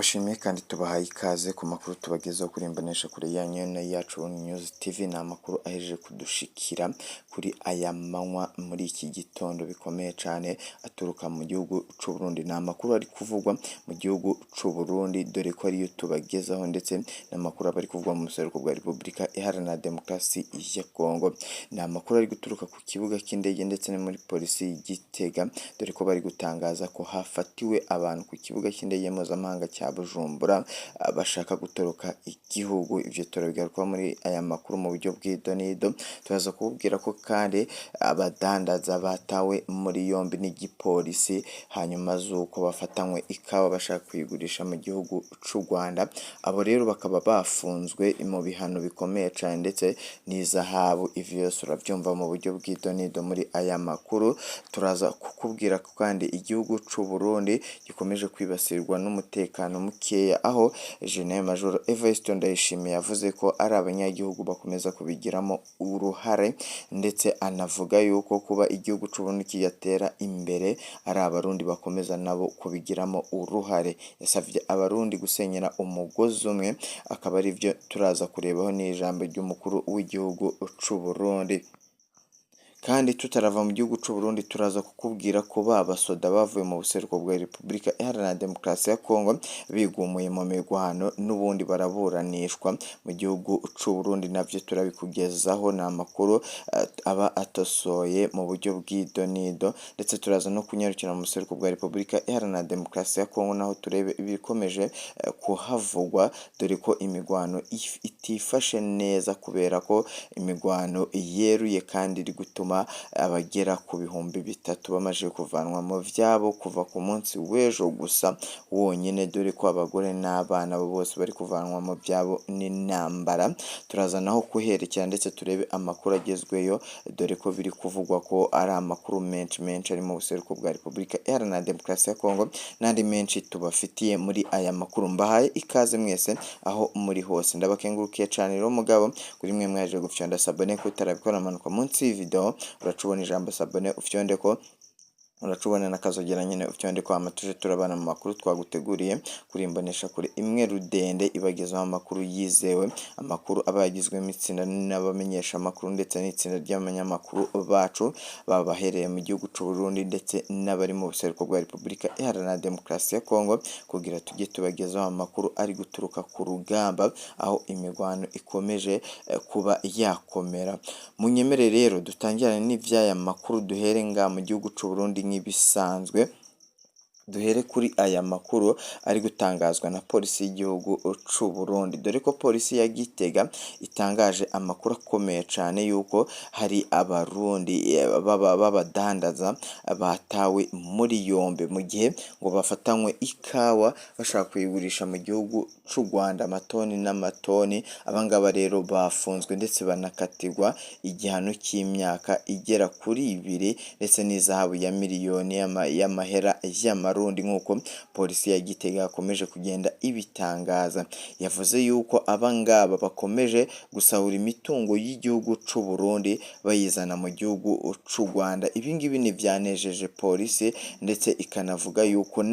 Turabashimiye kandi tubahaye ikaze ku makuru tubagezaho kuri imbonesha kure yanyu na yacu News TV. Ni amakuru ahejeje kudushikira kuri aya manywa muri iki gitondo bikomeye cyane aturuka mu gihugu cy'u Burundi. Ni amakuru ari kuvugwa mu gihugu cy'u Burundi, dore ko ariyo tubagezaho, ndetse n'amakuru aba ari kuvugwa mu buseruko bwa Repubulika Iharanira Demokarasi ya Kongo. Ni amakuru ari guturuka ku kibuga cy'indege ndetse no muri polisi y'Igitega, dore ko bari gutangaza ko hafatiwe abantu ku kibuga cy'indege mpuzamahanga cya Bujumbura bashaka gutoroka igihugu. Ivyo turabigaruka muri aya makuru mu buryo bw'idonido. Turaza kubwira ko kandi abadandaza batawe muri yombi n'igipolisi hanyuma zuko bafatanywe ikawa bashaka kuyigurisha mu gihugu cy'u Rwanda. Abo rero bakaba bafunzwe mu bihano bikomeye cyane ndetse n'izahabu. Ivyo yose uravyumva mu buryo bw'idonido muri aya makuru. Turaza kukubwira ko kandi igihugu cy'u Burundi gikomeje kwibasirwa n'umutekano mukeya, aho General Major Evariste Ndayishimiye yavuze ko ari abanyagihugu bakomeza kubigiramo uruhare, ndetse anavuga yuko kuba igihugu cy'u Burundi kiyatera imbere ari abarundi bakomeza nabo kubigiramo uruhare. Yasavye abarundi gusenyera umugozi umwe, akaba ari byo turaza kurebaho n'ijambo ry'umukuru w'igihugu cy'u Burundi. Kandi tutarava mu gihugu cy'u Burundi turaza kukubwira ko babasoda bavuye mu buseruko bwa Repubulika Iharanira Demokarasi ya Kongo bigumuye mu mirwano n'ubundi baraburanishwa mu gihugu cy'u Burundi. Navyo turabikugezaho, ni amakuru aba atosoye mu buryo bw'idonido, ndetse turaza no kunyarukira mu buseruko bwa Repubulika Iharanira Demokarasi ya Kongo naho turebe ibikomeje kuhavugwa, dore ko imigwano itifashe neza kubera ko imigwano yeruye kandi iri gutuma abagera ku bihumbi 3 bamaze kuvanwa mu vyabo kuva ku munsi w'ejo gusa wonyine, dore ko abagore n'abana bose bari kuvanwa mu vyabo n'intambara. Turaza naho kuherekera ndetse turebe amakuru agezweyo, dore ko biri kuvugwa ko ari amakuru menshi ari mu buseruko bwa Repubulika Iharanira Demokarasi ya Kongo n'andi menshi tubafitiye muri aya makuru. Mbahaye ikaze mwese aho muri hose, ndabakengurukiye cyane rero mugabo kuri mwe mwaje gufyonda sabone ko utarabikora amanuka munsi y'video uracubona ijambo sabone ufyonde ko, uracubona nakazogera nyine ufyonde ko amatuje turabana mu makuru twaguteguriye kuri imbonesha kuri imwe rudende ibagezaho amakuru yizewe, amakuru abayagizwe itsinda n'abamenyesha amakuru ndetse n'itsinda ry'abanyamakuru bacu babahereye mu gihugu cy'u Burundi ndetse n'abari mu buseruko bwa Repubulika Iharanira Demokarasi ya Kongo, kugira tujye tubagezaho amakuru ari guturuka ku rugamba aho imigwano ikomeje kuba yakomera. Munyemere rero dutangirane n'ivyaya makuru, duhere nga mu gihugu cy'u Burundi nk'ibisanzwe. Duhere kuri aya makuru ari gutangazwa na polisi y'igihugu cy'u Burundi, dore ko polisi ya Gitega itangaje amakuru akomeye cyane yuko hari abarundi b'abadandaza batawe muri yombe mu gihe ngo bafatanywe ikawa bashaka kuyigurisha mu gihugu cy'u Rwanda amatoni n'amatoni. Abangaba rero bafunzwe ndetse banakatirwa igihano cy'imyaka igera kuri 2 ndetse n'izahabu ya miliyoni y'amahera y'amarundi, nk'uko polisi ya Gitega yakomeje kugenda ibitangaza. Yavuze yuko abangaba bakomeje gusahura imitungo y'igihugu cy'u Burundi bayizana mu gihugu cy'u Rwanda. Ibingibi ni byanejeje polisi, ndetse ikanavuga yuko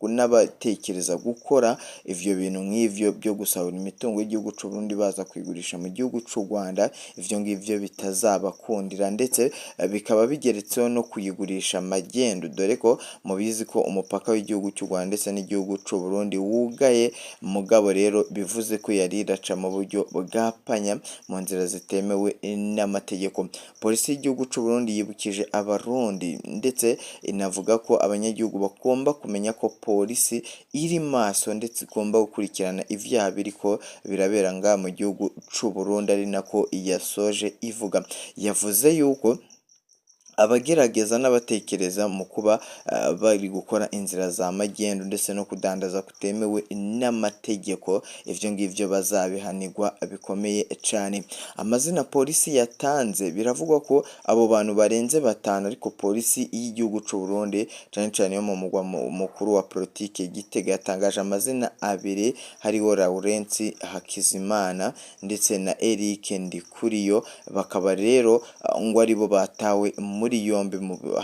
n'abatekereza gukora ivyo bintu nk'ivyo byo gusahura imitungo y'igihugu cy'u Burundi baza kwigurisha mu gihugu cy'u Rwanda, ivyo ngivyo bitazabakundira, ndetse bikaba bigeretseho no kuyigurisha magendu, dore ko mubizi ko umupaka w'igihugu cy'u Rwanda ndetse n'igihugu cy'u Burundi wugaye. Mugabo rero bivuze ko yari iraca mu buryo bwapanya mu nzira zitemewe n'amategeko. Polisi y'igihugu cy'u Burundi yibukije abarundi ndetse inavuga ko abanyagihugu bagomba kumenya ko polisi iri maso ndetse igomba gukurikirana ivyaha biriko birabera nga mu gihugu cy'u Burundi, ari nako yasoje ivuga. Yavuze yuko abagerageza n'abatekereza mu kuba bari gukora inzira za magendu ndetse no kudandaza kutemewe n'amategeko, ivyo ngivyo bazabihanirwa bikomeye cyane. Amazina polisi yatanze biravugwa ko abo bantu barenze 5, ariko polisi y'igihugu cy'u Burundi cyane cyane yo mu mugwa mukuru wa politike Gitega yatangaje amazina 2, hariho Laurence Hakizimana ndetse na Eric Ndikuriyo. Bakaba rero ngo aribo batawe muri muri yombi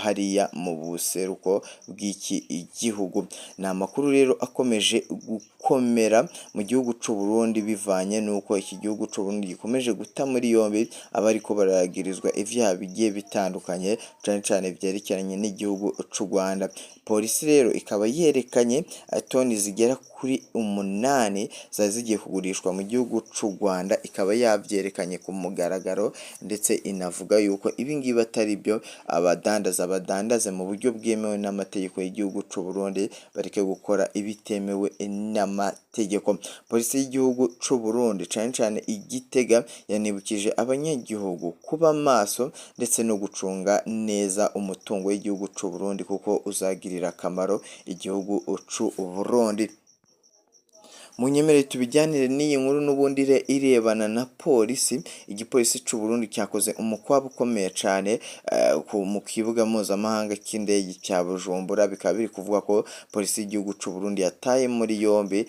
hariya mu buseruko bw'iki igihugu. Ni amakuru rero akomeje gukomera mu gihugu c'u Burundi bivanye nuko iki gihugu c'u Burundi gikomeje guta muri yombi abariko baragirizwa ivyaha bigiye bitandukanye cane cane vyerekeranye n'igihugu c'u Rwanda. Polisi rero ikaba yerekanye toni zigera kuri 8 zari zigiye kugurishwa mu gihugu c'u Rwanda, ikaba yavyerekanye ku mugaragaro ndetse inavuga yuko ibingibi atari byo badandaze mu buryo bwemewe n'amategeko y'igihugu c'u Burundi, bareke gukora ibitemewe n'amategeko. Polisi y'igihugu c'u Burundi cane cane Igitega yanibukije abanyagihugu kuba maso ndetse no gucunga neza umutungo w'igihugu c'u Burundi kuko uzagirira akamaro igihugu c'u Burundi. Munyemerere tubijyanire n'iyi nkuru n'ubundi irebana na polisi. Igipolisi c'u Burundi cyakoze umukwabo ukomeye cyane mu kibuga mpuzamahanga cy'indege cya Bujumbura. Bikaba biri kuvuga ko polisi y'igihugu c'u Burundi yataye muri yombi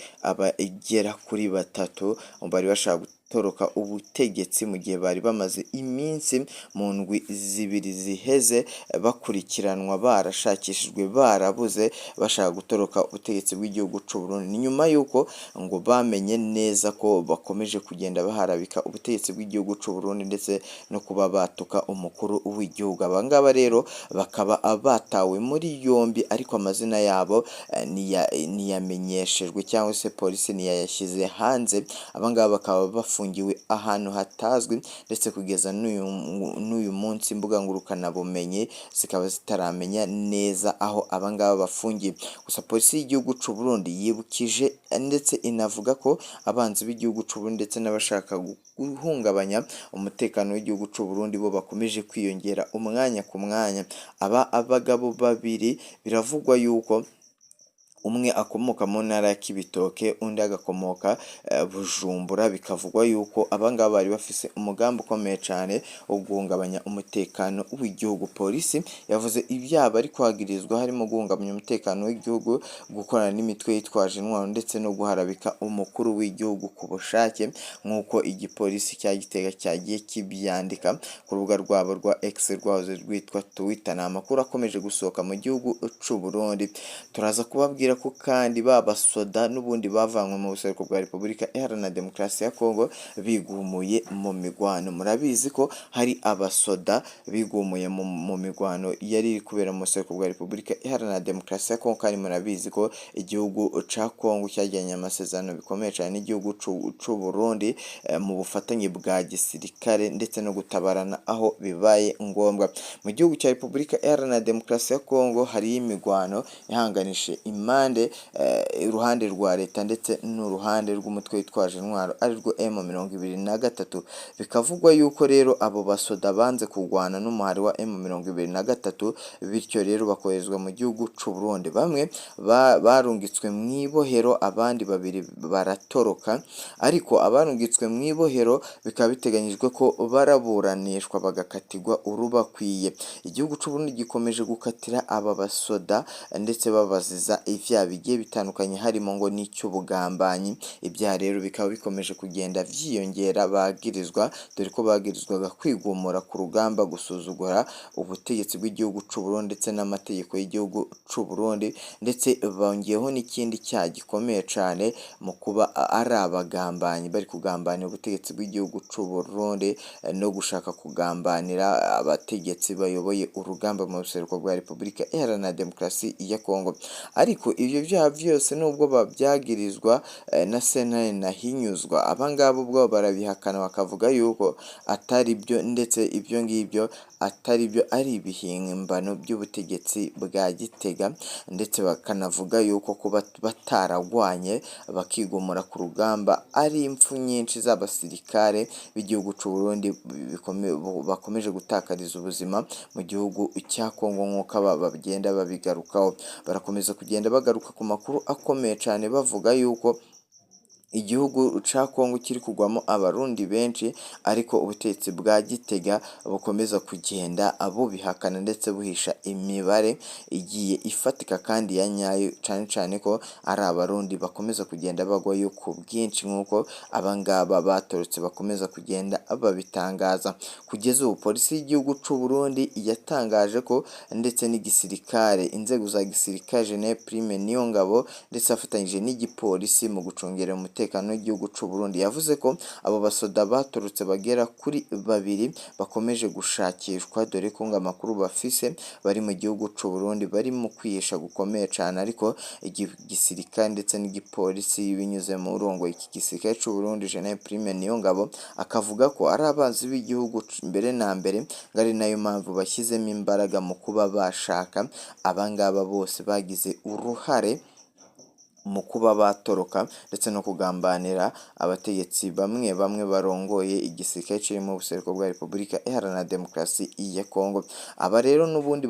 igera kuri 3 bari bashaka toroka ubutegetsi mu gihe bari bamaze iminsi mu ndwi 2 ziheze bakurikiranwa barashakishijwe barabuze bashaka gutoroka ubutegetsi bw'igihugu c'u Burundi. Ni nyuma yuko ngo bamenye neza ko bakomeje kugenda baharabika ubutegetsi bw'igihugu c'u Burundi ndetse no kuba batuka umukuru w'igihugu. Abangaba rero bakaba batawe muri yombi ariko amazina yabo niyamenyeshejwe cyangwa se polisi niyayashyize hanze. Abangaba bakaba bafungiwe ahantu hatazwi ndetse kugeza n'uyu munsi imbuga ngurukana bumenyi zikaba zitaramenya neza aho abangaba bafungiye. Gusa polisi y'igihugu c'u Burundi yibukije ndetse inavuga ko abanzi b'igihugu c'u Burundi ndetse n'abashaka guhungabanya umutekano w'igihugu c'u Burundi bo bakomeje kwiyongera umwanya ku mwanya. Abagabo babiri biravugwa yuko umwe akomoka mu ntara ya Kibitoke undi agakomoka Bujumbura. Bikavugwa yuko abangaba bari bafise umugambi ukomeye cyane wo guhungabanya umutekano w'igihugu. Polisi yavuze ibyaba ari kwagirizwa harimo guhungabanya umutekano w'igihugu, gukorana n'imitwe yitwaje intwaro ndetse no guharabika umukuru w'igihugu ku bushake, nk'uko igipolisi cya Gitega cyagiye kibyandika ku rubuga rwabo rwa X rwahoze rwitwa Twitter. Ni amakuru akomeje gusohoka mu gihugu c'u Burundi. Turaza kubabwira ko kandi babasoda n'ubundi bavanywe mu buseruko bwa Repubulika Iharanira Demokarasi ya Kongo bigumuye mu migwano. Murabizi ko hari abasoda bigumuye mu migwano yari iri kubera mu buseruko bwa Repubulika Iharanira Demokarasi ya Kongo, kandi murabizi ko igihugu ca Kongo cyajyanye amasezerano bikomeye cyane n'igihugu c'u Burundi mu bufatanye bwa gisirikare ndetse no gutabarana aho bibaye ngombwa. Mu gihugu cya Repubulika Iharanira Demokarasi ya Kongo hari imigwano ihanganishe impande iruhande rwa leta ndetse n'uruhande rw'umutwe witwaje intwaro arirwo M23. Bikavugwa yuko rero abo basoda banze kurwana n'umuhari wa M23, bityo rero bakoherezwa mu gihugu c'u Burundi. Bamwe barungitswe mu ibohero, abandi babiri baratoroka, ariko abarungitswe mu ibohero bikaba biteganyijwe ko baraburanishwa bagakatirwa urubakwiye. Igihugu c'u Burundi gikomeje gukatira aba basoda ndetse babaziza ivyaha bigiye bitandukanye harimo ngo n'icy'ubugambanyi. Ibyaha rero bikaba bikomeje kugenda vyiyongera bagirizwa, dore ko bagirizwaga kwigumura ku rugamba, gusuzugura ubutegetsi bw'igihugu c'u Burundi ndetse n'amategeko y'igihugu c'u Burundi, ndetse bongeyeho n'ikindi cyaha gikomeye cyane mu kuba ari abagambanyi bari kugambanira ubutegetsi bw'igihugu c'u Burundi no gushaka kugambanira abategetsi bayoboye urugamba mu buseruko bwa Repubulika Iharanira Demokarasi ya Kongo. Ariko ibyo byaha byose nubwo babyagirizwa na sentare Ntahinyuzwa, abangaba ubwo barabihakana bakavuga yuko atari byo ndetse ibyo ngibyo atari byo, ari ibihimbano by'ubutegetsi bwa Gitega, ndetse bakanavuga yuko kuba bataragwanye bakigumura ku rugamba ari impfu nyinshi z'abasirikare b'igihugu c'u Burundi bakomeje gutakariza ubuzima mu gihugu cya Kongo. Nk'uko bagenda babigarukaho, barakomeza kugenda bagaruka ku makuru akomeye cyane bavuga yuko igihugu ca Kongo kiri kugwamo abarundi benshi, ariko ubutegetsi bwa Gitega bukomeza kugenda bubihakana ndetse buhisha imibare igiye ifatika kandi ya nyayo, cane cane ko ari abarundi bakomeza kugenda bagwayo ku bwinshi nk'uko abangaba batorotse bakomeza kugenda babitangaza. Kugeza ubu polisi y'igihugu c'u Burundi yatangaje ko ndetse n'igisirikare, inzego za gisirikare Gen. Prime Niyongabo ndetse afatanyije n'igipolisi mu gucungera umutekano w'igihugu c'u Burundi, yavuze ko abo basoda batorotse bagera kuri 2 bakomeje gushakishwa, dore ko ngo amakuru bafise bari mu gihugu c'u Burundi bari mu kwihisha gukomeye cane, ariko igisirikare ndetse n'igipolisi binyuze mu rongo iki gisirikare c'u Burundi Gen. Prime Niyongabo akavuga ko ari abanzi b'igihugu mbere na mbere, ngo ari nayo mpamvu bashyizemo imbaraga mu kuba bashaka abangaba bose bagize uruhare mu kuba batoroka ndetse no kugambanira abategetsi bamwe bamwe barongoye igisirikare kiri mu buseruko bwa Repubulika Iharanira Demokarasi ya Kongo. Aba rero n'ubundi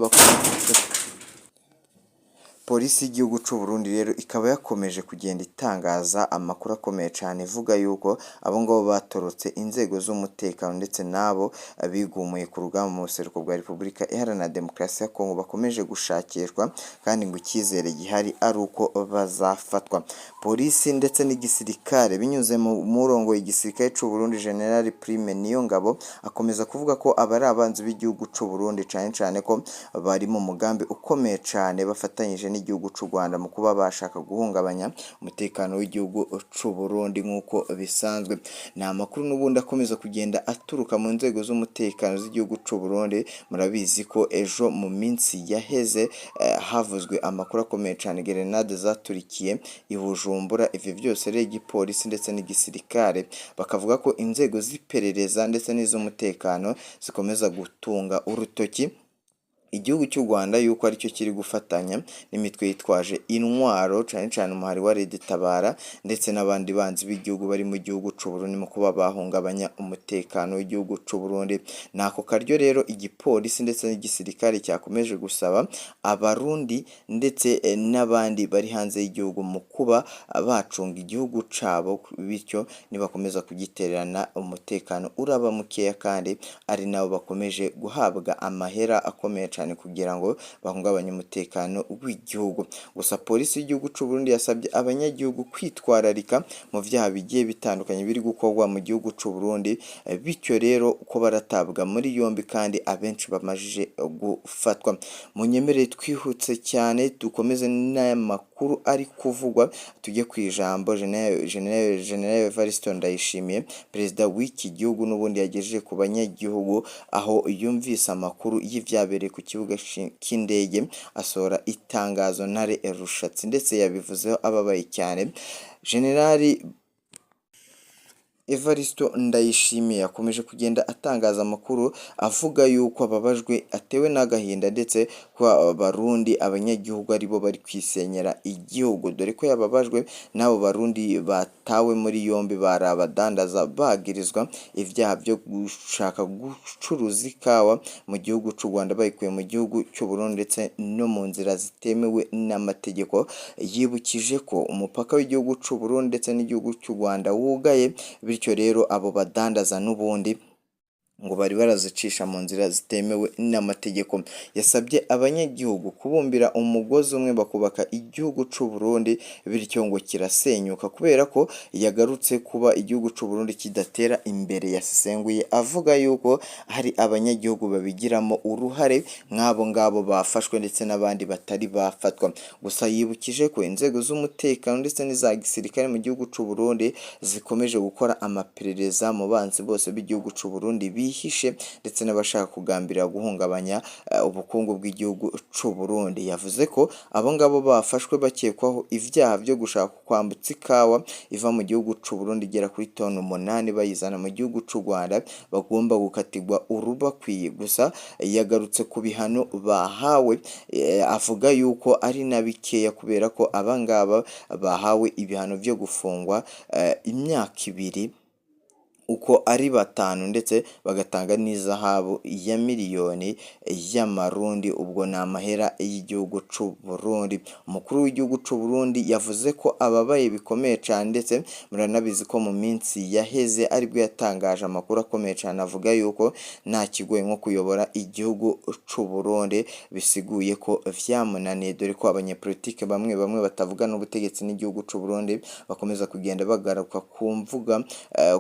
polisi y'igihugu c'u Burundi rero ikaba yakomeje kugenda itangaza amakuru akomeye cyane ivuga yuko abo ngabo batorotse inzego z'umutekano ndetse nabo bigumuye ku rugamba mu buseruko bwa Repubulika Iharanira Demokarasi ya Kongo bakomeje gushakishwa, kandi ngo icyizere gihari ari uko bazafatwa. Polisi ndetse n'igisirikare binyuze mu murongo igisirikare c'u Burundi General Prime Niyongabo akomeza kuvuga ko abari abanzi b'igihugu c'u Burundi, cyane cyane ko bari mu mugambi ukomeye cyane bafatanyije n'igihugu c'u Rwanda mu kuba bashaka guhungabanya umutekano w'igihugu c'u Burundi nk'uko bisanzwe. Ni amakuru n'ubundi akomeza kugenda aturuka mu nzego z'umutekano z'igihugu c'u Burundi. Murabizi ko ejo mu minsi yaheze havuzwe amakuru akomeye cyane, gerenade zaturikiye i Bujumbura. Ivyo byose rero igipolisi ndetse n'igisirikare bakavuga ko inzego z'iperereza ndetse n'iz'umutekano zikomeza gutunga urutoki igihugu cy'u Rwanda yuko aricyo kiri gufatanya n'imitwe yitwaje intwaro, cyane cyane umuhari wa Red Tabara ndetse n'abandi banzi b'igihugu bari mu gihugu c'u Burundi mu kuba bahungabanya umutekano w'igihugu c'u Burundi. Nako karyo rero igipolisi ndetse n'igisirikare cyakomeje gusaba abarundi ndetse n'abandi bari hanze y'igihugu mu kuba bacunga igihugu cabo, bityo nibakomeza kugitererana umutekano uraba mukeya, kandi ari nabo bakomeje guhabwa amahera akomeye kugira ngo bahungabanye umutekano w'igihugu. Gusa polisi y'igihugu c'u Burundi yasabye abanyagihugu kwitwararika mu vyaha bigiye bitandukanye biri gukorwa mu gihugu c'u Burundi, bityo rero uko baratabwa muri yombi kandi abenshi bamajije gufatwa. Munyemerere twihutse cyane dukomeze n'aya makuru ari kuvugwa, tujye ku ijambo General Evariste Ndayishimiye, perezida w'iki gihugu n'ubundi yagejeje ku banyagihugu aho yumvise amakuru y'ivyabereye ku kibuga cy'indege, asohora itangazo ntare rushatsi ndetse yabivuzeho ababaye cyane. Generali Evariste Ndayishimiye yakomeje kugenda atangaza amakuru avuga yuko ababajwe atewe n'agahinda ndetse ko abarundi abanyagihugu aribo bari kwisenyera igihugu, dore ko yababajwe n'abo barundi batawe muri yombi bari abadandaza bagirizwa ivyaha byo gushaka gucuruza ikawa mu gihugu c'u Rwanda bayikuye mu gihugu cy'u Burundi ndetse no mu nzira zitemewe n'amategeko. Yibukije ko umupaka w'igihugu c'u Burundi ndetse n'igihugu cy'u Rwanda wugaye, bityo rero abo badandaza n'ubundi ngo bari barazicisha mu nzira zitemewe n'amategeko. Yasabye abanyagihugu kubumbira umugozi umwe bakubaka igihugu c'u Burundi, bityo ngo kirasenyuka kubera ko yagarutse kuba igihugu c'u Burundi kidatera imbere. Yasesenguye avuga yuko hari abanyagihugu babigiramo uruhare nk'abo ngabo bafashwe ndetse n'abandi batari bafatwa. Gusa yibukije ko inzego z'umutekano ndetse n'iza gisirikare mu gihugu c'u Burundi zikomeje gukora amaperereza mu banzi bose b'igihugu c'u Burundi bihishe ndetse n'abashaka kugambirira guhungabanya ubukungu bw'igihugu c'u Burundi. Yavuze ko abo ngabo bafashwe bakekwaho ivyaha byo gushaka kwambutsa ikawa iva mu gihugu c'u Burundi igera kuri toni 8 bayizana mu gihugu c'u Rwanda bagomba gukatirwa urubakwiye. Gusa yagarutse ku bihano bahawe, avuga yuko ari nabikeya kubera ko abangaba bahawe ibihano byo gufungwa imyaka 2 uko ari batanu ndetse bagatanga n'izahabu ya miliyoni y'amarundi, ubwo ni amahera y'igihugu c'u Burundi. Umukuru w'igihugu c'u Burundi yavuze ko ababaye bikomeye cyane, ndetse muranabizi ko mu minsi yaheze aribwo yatangaje amakuru akomeye cyane avuga yuko nta kigoye nko kuyobora igihugu c'u Burundi, bisiguye ko vyamunaniye, dore ko abanyepolitike bamwe bamwe batavuga n'ubutegetsi n'igihugu c'u Burundi bakomeza kugenda bagaruka ku mvuga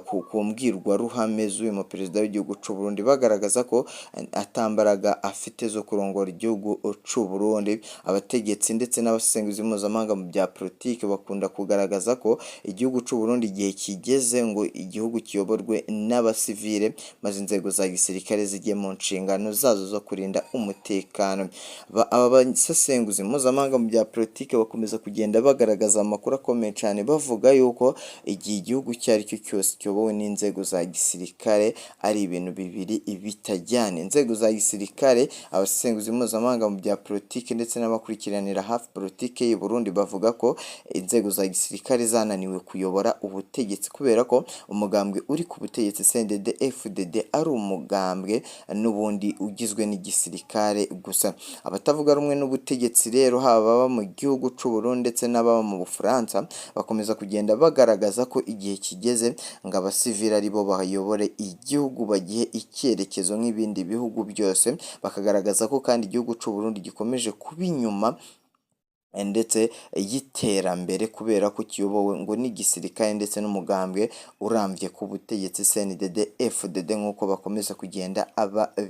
ku mbwirwaruhame z'uyu muperezida w'igihugu c'u Burundi, bagaragaza ko atambaraga afite zo kurongora igihugu c'u Burundi. Abategetsi ndetse n'abasenguzi mpuzamahanga mu bya politiki bakunda kugaragaza ko igihugu c'u Burundi igihe kigeze ngo igihugu kiyoborwe n'abasivile, maze inzego za gisirikare zijye mu nshingano zazo zo kurinda umutekano. Aba basesenguzi mpuzamahanga mu bya politiki bakomeza kugenda bagaragaza amakuru akomeye cyane, bavuga yuko igihe igihugu icyo ari cyo cyose kiyobowe n'inzego za gisirikare ari ibintu bibiri bitajyana. Inzego za gisirikare, abasesenguzi mpuzamahanga mu bya politiki ndetse n'abakurikiranira hafi politiki y'u Burundi bavuga ko inzego za gisirikare zananiwe kuyobora ubutegetsi, kubera ko umugambwe uri ku butegetsi CNDD-FDD ari umugambwe n'ubundi ugizwe n'igisirikare gusa. Abatavuga rumwe n'ubutegetsi rero, haba baba mu gihugu c'u Burundi ndetse n'ababa mu Bufaransa, bakomeza kugenda bagaragaza ko igihe kigeze ngo abasivili ari bo bayobore igihugu, bagihe icyerekezo nk'ibindi bihugu byose, bakagaragaza ko kandi igihugu c'u Burundi gikomeje kuba inyuma ndetse y'iterambere, kubera ko kiyobowe ngo n'igisirikare ndetse n'umugambwe urambye ku butegetsi CNDD-FDD, nk'uko bakomeza kugenda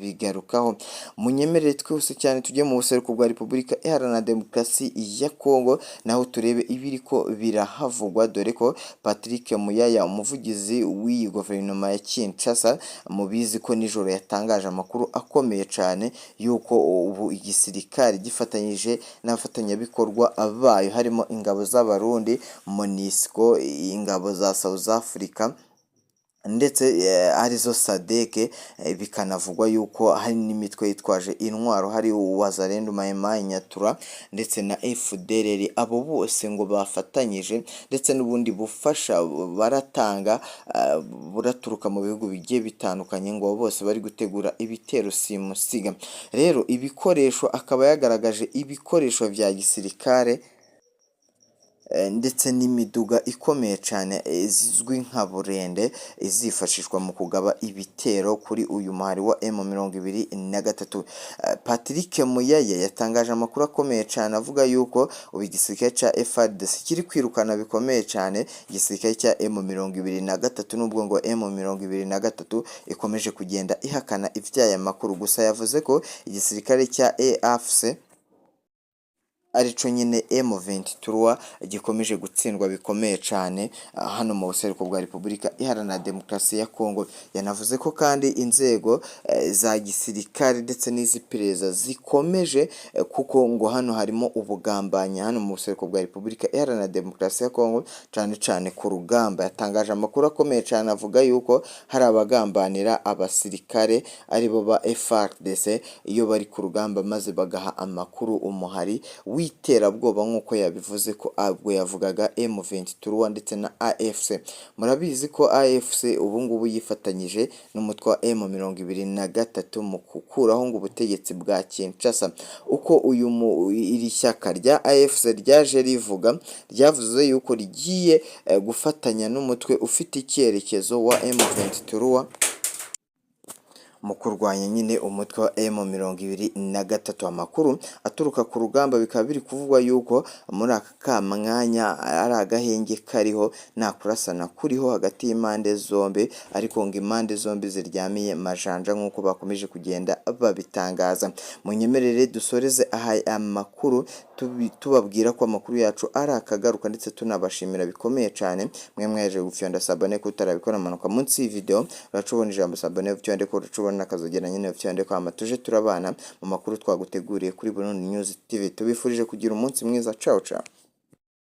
bigarukaho. Munyemerere twese cyane tujye mu buseruko bwa Repubulika Iharanira Demokarasi ya Kongo, naho turebe ibiriko birahavugwa, dore ko Patrick Muyaya, umuvugizi w'iyi guverinoma ya Kinshasa, mubizi ko nijoro yatangaje amakuru akomeye cyane yuko ubu igisirikare gifatanyije n'abafatanyabikorwa bayo harimo ingabo z'abarundi, MONUSCO, ingabo za South Africa ndetse arizo SADC, bikanavugwa yuko hari n'imitwe yitwaje intwaro, hari Wazalendo, Mai Mai, Nyatura ndetse na FDLR. Abo bose ngo bafatanyije, ndetse n'ubundi bufasha baratanga buraturuka mu bihugu bigiye bitandukanye, ngo abo bose bari gutegura ibitero simusiga. Rero ibikoresho, akaba yagaragaje ibikoresho vya gisirikare ndetse n'imiduga ikomeye cyane zizwi nka burende, izifashishwa mu kugaba ibitero kuri uyu muhari wa M23. Patrick Muyaya yatangaje amakuru akomeye cyane avuga yuko ubu igisirikare cya FARDC kiri kwirukana bikomeye cyane igisirikare cya M23, nubwo ngo M23 ikomeje kugenda ihakana ivyaya makuru. Gusa yavuze ko igisirikare cya EAFC arico nyine M23 gikomeje gutsindwa bikomeye cyane hano mu buseruko bwa Repubulika Iharanira Demokarasi ya Kongo. Yanavuze ko kandi inzego za gisirikare ndetse n'iz'iperereza zikomeje, kuko ngo hano harimo ubugambanyi hano mu buseruko bwa Repubulika Iharanira Demokarasi ya Kongo, cyane cyane ku rugamba. Yatangaje amakuru akomeye cyane avuga yuko hari abagambanira abasirikare aribo ba FARDC iyo bari ku rugamba, maze bagaha amakuru umuhari w'iterabwoba, nk'uko yabivuze ko abwo yavugaga M23 ndetse na AFC. Murabizi ko AFC ubu ngubu yifatanyije n'umutwe wa M23 mu gukuraho ngo ubutegetsi bwa Kinshasa. Uko iri shyaka rya AFC ryaje rivuga, ryavuze yuko rigiye gufatanya n'umutwe ufite icyerekezo wa M23 mu kurwanya nyine umutwe wa M23. Amakuru aturuka ku rugamba bikaba biri kuvugwa yuko muri aka mwanya ari agahenge kariho, nta kurasana kuriho hagati y'impande zombi, ariko ngo impande zombi ziryamiye majanja, nk'uko bakomeje kugenda babitangaza. Munyemerere dusoreze aha amakuru tubabwira ko amakuru yacu ari akagaruka, ndetse tunabashimira bikomeye cyane mwe mwaje gufyonda sabone kutarabikora amanuka munsi y'video, uracubona ijambo sabone ufyonde ko uracubona n'akazogera nyine ufyonde ko amatuje turabana mu makuru twaguteguriye kuri Burundi News TV. Tubifurije kugira umunsi mwiza. Ciao ciao.